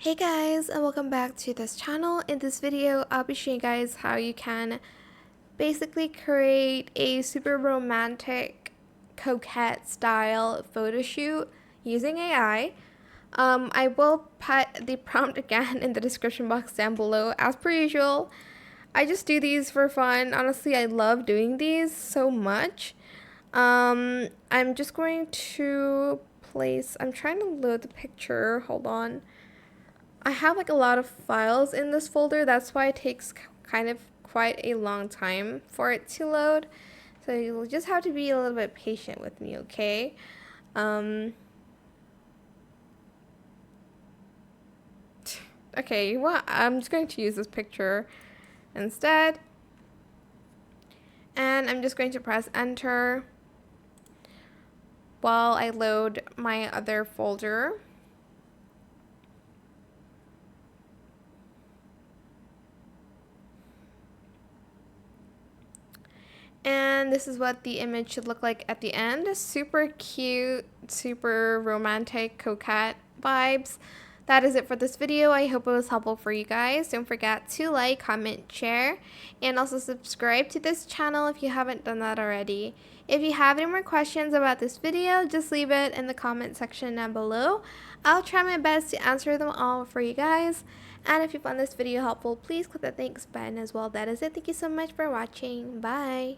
Hey guys, and welcome back to this channel. In this video, I'll be showing you guys how you can basically create a super romantic coquette style photo shoot using AI. I will put the prompt again in the description box down below as per usual. I just do these for fun. Honestly, I love doing these so much. I'm just going to I'm trying to load the picture. Hold on. I have like a lot of files in this folder. That's why it takes kind of quite a long time for it to load. So you'll just have to be a little bit patient with me, okay? Okay, well, I'm just going to use this picture instead. And I'm just going to press enter while I load my other folder. And this is what the image should look like at the end. Super cute, super romantic, coquette vibes. That is it for this video. I hope it was helpful for you guys. Don't forget to like, comment, share, and also subscribe to this channel if you haven't done that already. If you have any more questions about this video, just leave it in the comment section down below. I'll try my best to answer them all for you guys. And if you found this video helpful, please click the thanks button as well. That is it. Thank you so much for watching. Bye.